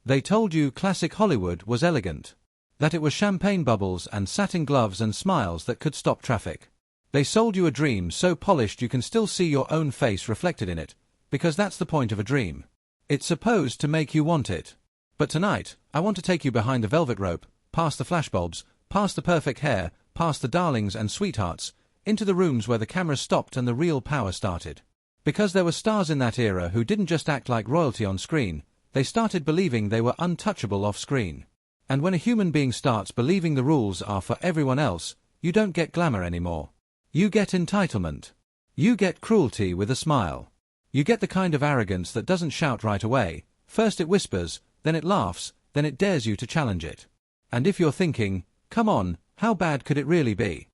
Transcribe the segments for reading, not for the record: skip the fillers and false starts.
They told you classic Hollywood was elegant, that it was champagne bubbles and satin gloves and smiles that could stop traffic. They sold you a dream so polished you can still see your own face reflected in it, because that's the point of a dream. It's supposed to make you want it. But tonight, I want to take you behind the velvet rope, past the flashbulbs, past the perfect hair, past the darlings and sweethearts, into the rooms where the cameras stopped and the real power started. Because there were stars in that era who didn't just act like royalty on screen, they started believing they were untouchable off screen. And when a human being starts believing the rules are for everyone else, you don't get glamour anymore. You get entitlement. You get cruelty with a smile. You get the kind of arrogance that doesn't shout right away. First it whispers, then it laughs, then it dares you to challenge it. And if you're thinking, come on, how bad could it really be?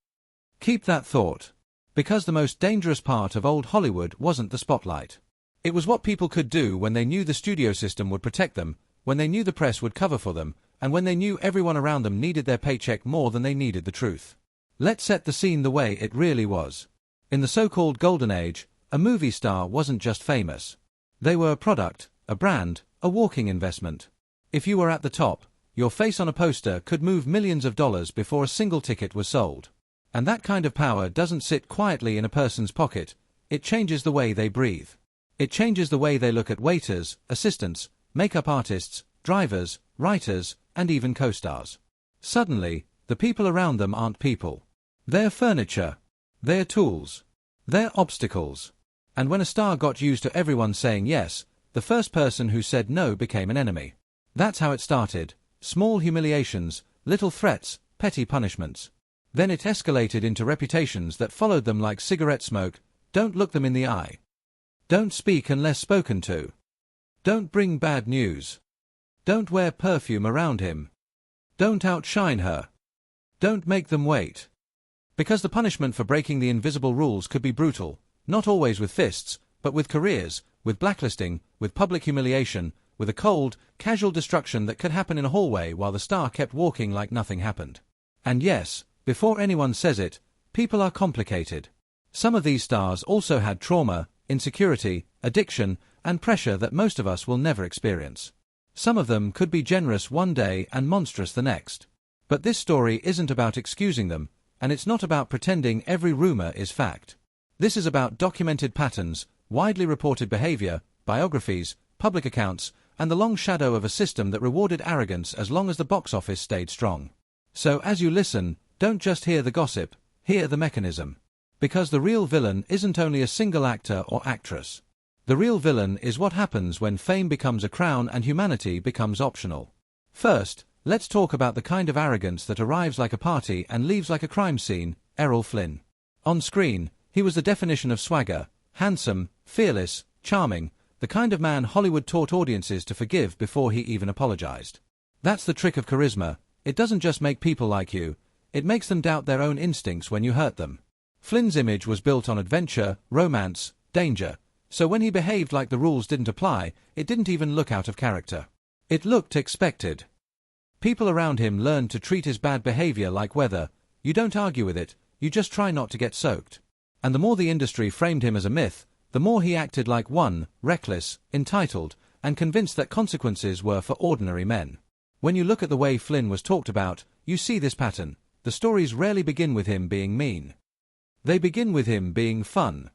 Keep that thought. Because the most dangerous part of old Hollywood wasn't the spotlight. It was what people could do when they knew the studio system would protect them, when they knew the press would cover for them, and when they knew everyone around them needed their paycheck more than they needed the truth. Let's set the scene the way it really was. In the so-called Golden Age, a movie star wasn't just famous. They were a product, a brand, a walking investment. If you were at the top, your face on a poster could move millions of dollars before a single ticket was sold. And that kind of power doesn't sit quietly in a person's pocket, it changes the way they breathe. It changes the way they look at waiters, assistants, makeup artists, drivers, writers, and even co-stars. Suddenly, the people around them aren't people. They're furniture. They're tools. They're obstacles. And when a star got used to everyone saying yes, the first person who said no became an enemy. That's how it started. Small humiliations, little threats, petty punishments. Then it escalated into reputations that followed them like cigarette smoke. Don't look them in the eye. Don't speak unless spoken to. Don't bring bad news. Don't wear perfume around him. Don't outshine her. Don't make them wait. Because the punishment for breaking the invisible rules could be brutal, not always with fists, but with careers, with blacklisting, with public humiliation, with a cold, casual destruction that could happen in a hallway while the star kept walking like nothing happened. And yes, before anyone says it, people are complicated. Some of these stars also had trauma, insecurity, addiction, and pressure that most of us will never experience. Some of them could be generous one day and monstrous the next. But this story isn't about excusing them, and it's not about pretending every rumor is fact. This is about documented patterns, widely reported behavior, biographies, public accounts, and the long shadow of a system that rewarded arrogance as long as the box office stayed strong. So as you listen, don't just hear the gossip, hear the mechanism. Because the real villain isn't only a single actor or actress. The real villain is what happens when fame becomes a crown and humanity becomes optional. First, let's talk about the kind of arrogance that arrives like a party and leaves like a crime scene, Errol Flynn. On screen, he was the definition of swagger, handsome, fearless, charming, the kind of man Hollywood taught audiences to forgive before he even apologized. That's the trick of charisma. It doesn't just make people like you, it makes them doubt their own instincts when you hurt them. Flynn's image was built on adventure, romance, danger, so when he behaved like the rules didn't apply, it didn't even look out of character. It looked expected. People around him learned to treat his bad behavior like weather. You don't argue with it, you just try not to get soaked. And the more the industry framed him as a myth, the more he acted like one, reckless, entitled, and convinced that consequences were for ordinary men. When you look at the way Flynn was talked about, you see this pattern. The stories rarely begin with him being mean. They begin with him being fun.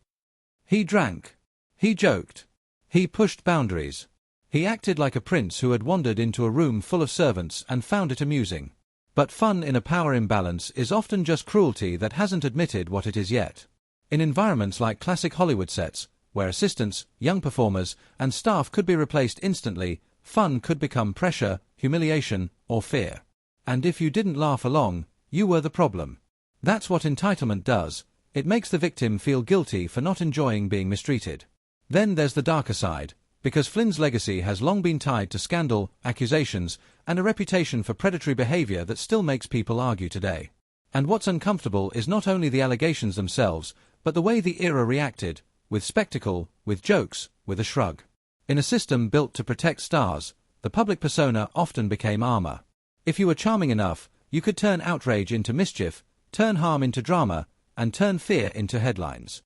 He drank. He joked. He pushed boundaries. He acted like a prince who had wandered into a room full of servants and found it amusing. But fun in a power imbalance is often just cruelty that hasn't admitted what it is yet. In environments like classic Hollywood sets, where assistants, young performers, and staff could be replaced instantly, fun could become pressure, humiliation, or fear. And if you didn't laugh along, you were the problem. That's what entitlement does. It makes the victim feel guilty for not enjoying being mistreated. Then there's the darker side, because Flynn's legacy has long been tied to scandal, accusations, and a reputation for predatory behavior that still makes people argue today. And what's uncomfortable is not only the allegations themselves, but the way the era reacted, with spectacle, with jokes, with a shrug. In a system built to protect stars, the public persona often became armor. If you were charming enough, you could turn outrage into mischief, turn harm into drama, and turn fear into headlines.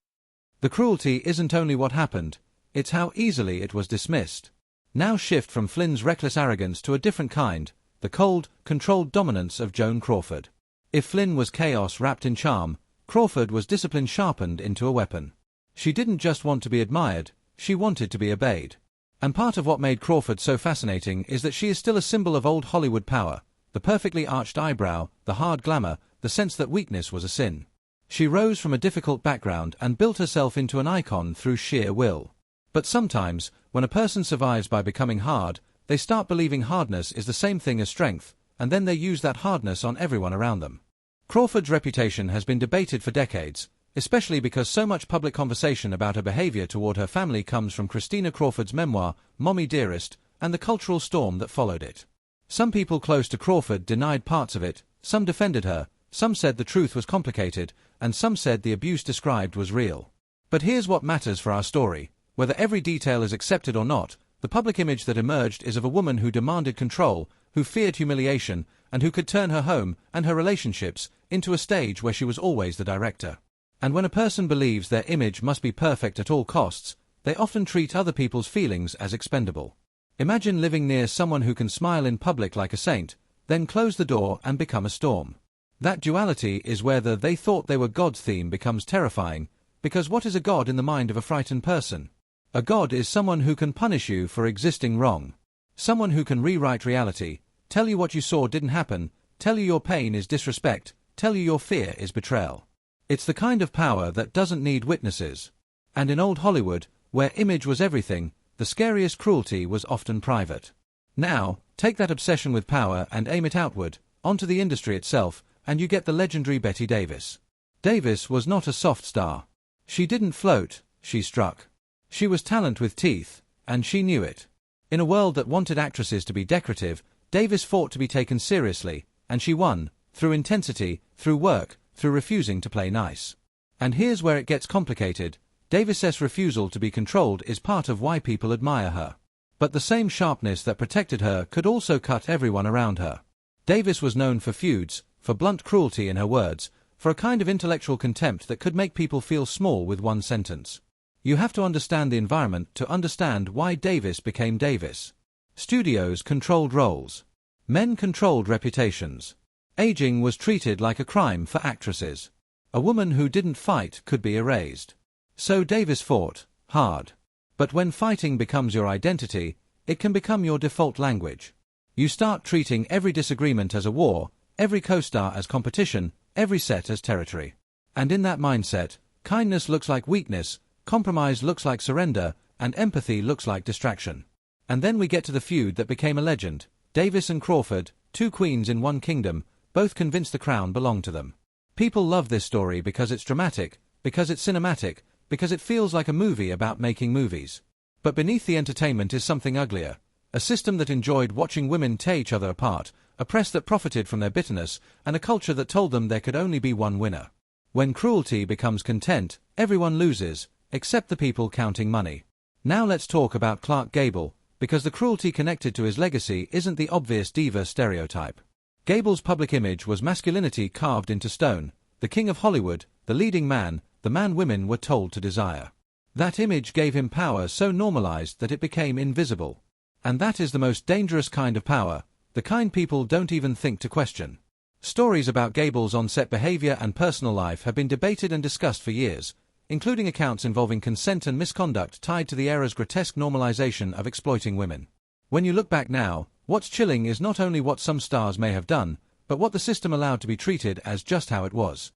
The cruelty isn't only what happened, it's how easily it was dismissed. Now shift from Flynn's reckless arrogance to a different kind, the cold, controlled dominance of Joan Crawford. If Flynn was chaos wrapped in charm, Crawford was discipline sharpened into a weapon. She didn't just want to be admired, she wanted to be obeyed. And part of what made Crawford so fascinating is that she is still a symbol of old Hollywood power, the perfectly arched eyebrow, the hard glamour, the sense that weakness was a sin. She rose from a difficult background and built herself into an icon through sheer will. But sometimes, when a person survives by becoming hard, they start believing hardness is the same thing as strength, and then they use that hardness on everyone around them. Crawford's reputation has been debated for decades, especially because so much public conversation about her behavior toward her family comes from Christina Crawford's memoir, Mommy Dearest, and the cultural storm that followed it. Some people close to Crawford denied parts of it, some defended her, some said the truth was complicated, and some said the abuse described was real. But here's what matters for our story. Whether every detail is accepted or not, the public image that emerged is of a woman who demanded control, who feared humiliation, and who could turn her home and her relationships into a stage where she was always the director. And when a person believes their image must be perfect at all costs, they often treat other people's feelings as expendable. Imagine living near someone who can smile in public like a saint, then close the door and become a storm. That duality is where the "they thought they were God" theme becomes terrifying, because what is a god in the mind of a frightened person? A god is someone who can punish you for existing wrong. Someone who can rewrite reality, tell you what you saw didn't happen, tell you your pain is disrespect, tell you your fear is betrayal. It's the kind of power that doesn't need witnesses. And in old Hollywood, where image was everything, the scariest cruelty was often private. Now, take that obsession with power and aim it outward, onto the industry itself, and you get the legendary Bette Davis. Davis was not a soft star. She didn't float, she struck. She was talent with teeth, and she knew it. In a world that wanted actresses to be decorative, Davis fought to be taken seriously, and she won, through intensity, through work, through refusing to play nice. And here's where it gets complicated. Davis's refusal to be controlled is part of why people admire her. But the same sharpness that protected her could also cut everyone around her. Davis was known for feuds, for blunt cruelty in her words, for a kind of intellectual contempt that could make people feel small with one sentence. You have to understand the environment to understand why Davis became Davis. Studios controlled roles. Men controlled reputations. Aging was treated like a crime for actresses. A woman who didn't fight could be erased. So Davis fought hard. But when fighting becomes your identity, it can become your default language. You start treating every disagreement as a war, every co-star as competition, every set as territory. And in that mindset, kindness looks like weakness, compromise looks like surrender, and empathy looks like distraction. And then we get to the feud that became a legend. Davis and Crawford, two queens in one kingdom, both convinced the crown belonged to them. People love this story because it's dramatic, because it's cinematic, because it feels like a movie about making movies. But beneath the entertainment is something uglier. A system that enjoyed watching women tear each other apart, a press that profited from their bitterness, and a culture that told them there could only be one winner. When cruelty becomes content, everyone loses, except the people counting money. Now let's talk about Clark Gable, because the cruelty connected to his legacy isn't the obvious diva stereotype. Gable's public image was masculinity carved into stone, the king of Hollywood, the leading man, the man women were told to desire. That image gave him power so normalized that it became invisible. And that is the most dangerous kind of power, the kind people don't even think to question. Stories about Gable's on-set behavior and personal life have been debated and discussed for years, including accounts involving consent and misconduct tied to the era's grotesque normalization of exploiting women. When you look back now, what's chilling is not only what some stars may have done, but what the system allowed to be treated as just how it was.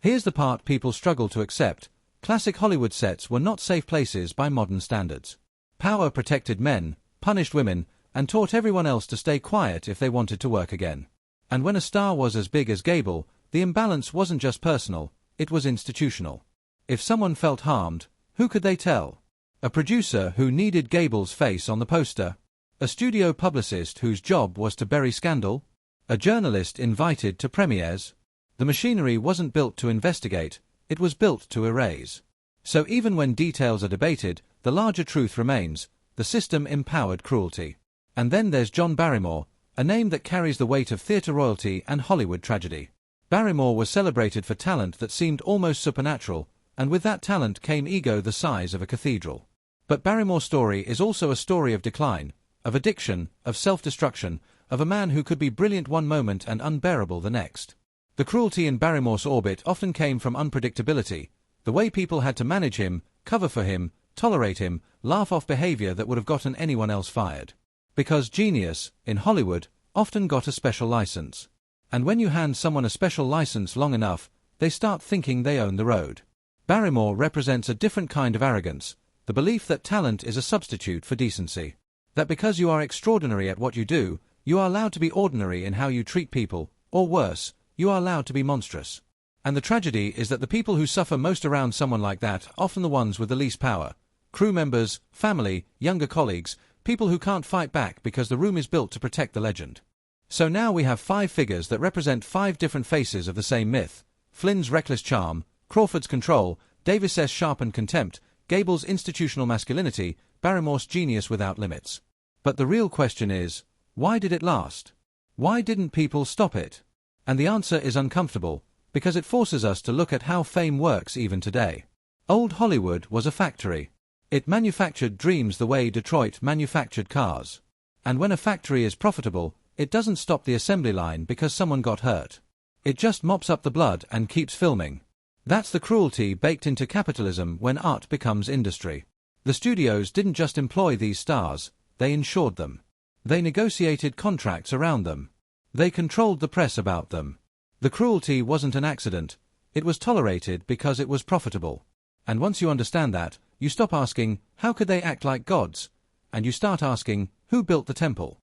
Here's the part people struggle to accept. Classic Hollywood sets were not safe places by modern standards. Power protected men, punished women, and taught everyone else to stay quiet if they wanted to work again. And when a star was as big as Gable, the imbalance wasn't just personal, it was institutional. If someone felt harmed, who could they tell? A producer who needed Gable's face on the poster? A studio publicist whose job was to bury scandal? A journalist invited to premieres? The machinery wasn't built to investigate, it was built to erase. So even when details are debated, the larger truth remains: the system empowered cruelty. And then there's John Barrymore, a name that carries the weight of theatre royalty and Hollywood tragedy. Barrymore was celebrated for talent that seemed almost supernatural, and with that talent came ego the size of a cathedral. But Barrymore's story is also a story of decline, of addiction, of self-destruction, of a man who could be brilliant one moment and unbearable the next. The cruelty in Barrymore's orbit often came from unpredictability, the way people had to manage him, cover for him, tolerate him, laugh off behavior that would have gotten anyone else fired. Because genius, in Hollywood, often got a special license. And when you hand someone a special license long enough, they start thinking they own the road. Barrymore represents a different kind of arrogance, the belief that talent is a substitute for decency. That because you are extraordinary at what you do, you are allowed to be ordinary in how you treat people, or worse, you are allowed to be monstrous. And the tragedy is that the people who suffer most around someone like that are often the ones with the least power. Crew members, family, younger colleagues, people who can't fight back because the room is built to protect the legend. So now we have 5 figures that represent 5 different faces of the same myth: Flynn's reckless charm, Crawford's control, Davis's sharpened contempt, Gable's institutional masculinity, Barrymore's genius without limits. But the real question is, why did it last? Why didn't people stop it? And the answer is uncomfortable, because it forces us to look at how fame works even today. Old Hollywood was a factory. It manufactured dreams the way Detroit manufactured cars. And when a factory is profitable, it doesn't stop the assembly line because someone got hurt. It just mops up the blood and keeps filming. That's the cruelty baked into capitalism when art becomes industry. The studios didn't just employ these stars, they insured them. They negotiated contracts around them. They controlled the press about them. The cruelty wasn't an accident, it was tolerated because it was profitable. And once you understand that, you stop asking, how could they act like gods? And you start asking, who built the temple?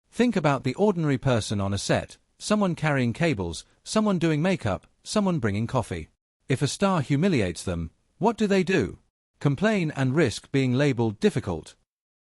Think about the ordinary person on a set, someone carrying cables, someone doing makeup, someone bringing coffee. If a star humiliates them, what do? Complain and risk being labeled difficult.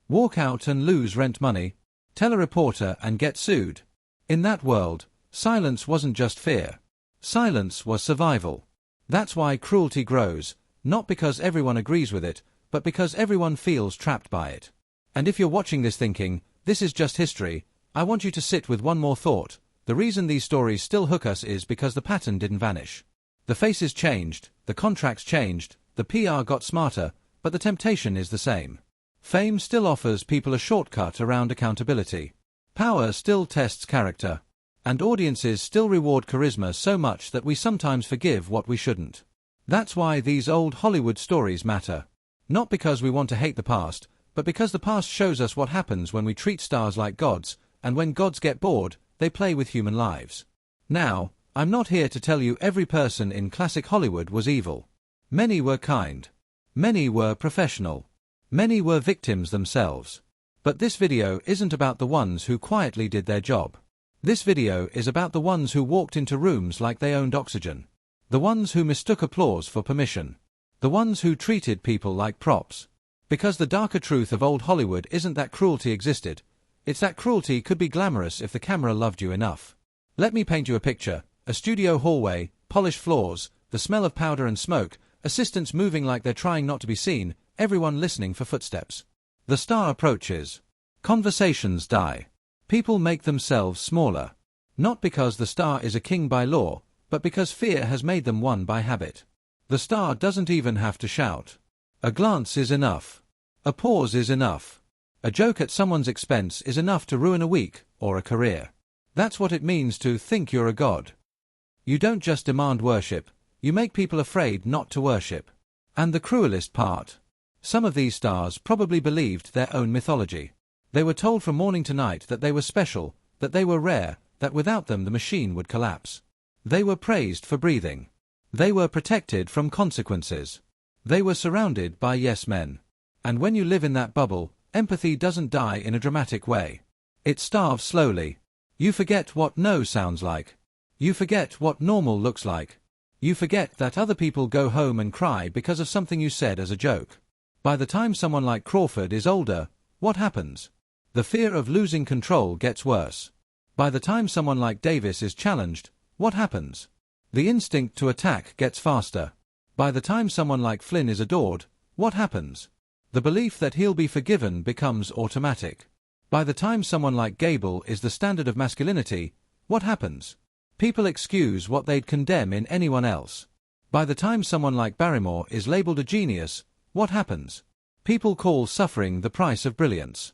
Walk out and lose rent money. Tell a reporter and get sued. In that world, silence wasn't just fear. Silence was survival. That's why cruelty grows, not because everyone agrees with it, but because everyone feels trapped by it. And if you're watching this thinking, this is just history, I want you to sit with one more thought. The reason these stories still hook us is because the pattern didn't vanish. The faces changed, the contracts changed, the PR got smarter, but the temptation is the same. Fame still offers people a shortcut around accountability. Power still tests character. And audiences still reward charisma so much that we sometimes forgive what we shouldn't. That's why these old Hollywood stories matter. Not because we want to hate the past, but because the past shows us what happens when we treat stars like gods, and when gods get bored, they play with human lives. Now, I'm not here to tell you every person in classic Hollywood was evil. Many were kind. Many were professional. Many were victims themselves. But this video isn't about the ones who quietly did their job. This video is about the ones who walked into rooms like they owned oxygen. The ones who mistook applause for permission. The ones who treated people like props. Because the darker truth of old Hollywood isn't that cruelty existed, it's that cruelty could be glamorous if the camera loved you enough. Let me paint you a picture. A studio hallway, polished floors, the smell of powder and smoke, assistants moving like they're trying not to be seen, everyone listening for footsteps. The star approaches. Conversations die. People make themselves smaller. Not because the star is a king by law, but because fear has made them one by habit. The star doesn't even have to shout. A glance is enough. A pause is enough. A joke at someone's expense is enough to ruin a week or a career. That's what it means to think you're a god. You don't just demand worship, you make people afraid not to worship. And the cruelest part. Some of these stars probably believed their own mythology. They were told from morning to night that they were special, that they were rare, that without them the machine would collapse. They were praised for breathing. They were protected from consequences. They were surrounded by yes men. And when you live in that bubble, empathy doesn't die in a dramatic way. It starves slowly. You forget what no sounds like. You forget what normal looks like. You forget that other people go home and cry because of something you said as a joke. By the time someone like Crawford is older, what happens? The fear of losing control gets worse. By the time someone like Davis is challenged, what happens? The instinct to attack gets faster. By the time someone like Flynn is adored, what happens? The belief that he'll be forgiven becomes automatic. By the time someone like Gable is the standard of masculinity, what happens? People excuse what they'd condemn in anyone else. By the time someone like Barrymore is labeled a genius, what happens? People call suffering the price of brilliance.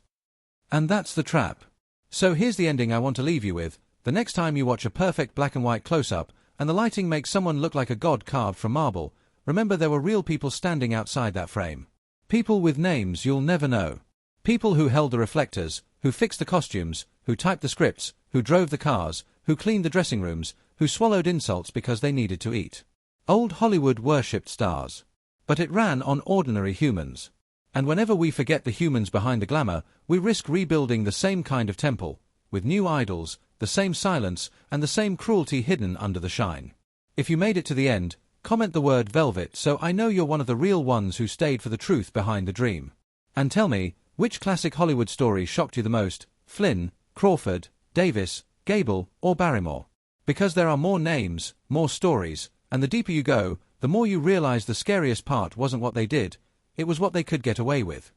And that's the trap. So here's the ending I want to leave you with. The next time you watch a perfect black and white close-up, and the lighting makes someone look like a god carved from marble, remember there were real people standing outside that frame. People with names you'll never know. People who held the reflectors, who fixed the costumes, who typed the scripts, who drove the cars, who cleaned the dressing rooms, who swallowed insults because they needed to eat. Old Hollywood worshipped stars. But it ran on ordinary humans. And whenever we forget the humans behind the glamour, we risk rebuilding the same kind of temple, with new idols, the same silence, and the same cruelty hidden under the shine. If you made it to the end, comment the word velvet so I know you're one of the real ones who stayed for the truth behind the dream. And tell me, which classic Hollywood story shocked you the most? Flynn, Crawford, Davis, Gable, or Barrymore? Because there are more names, more stories, and the deeper you go, the more you realize the scariest part wasn't what they did, it was what they could get away with.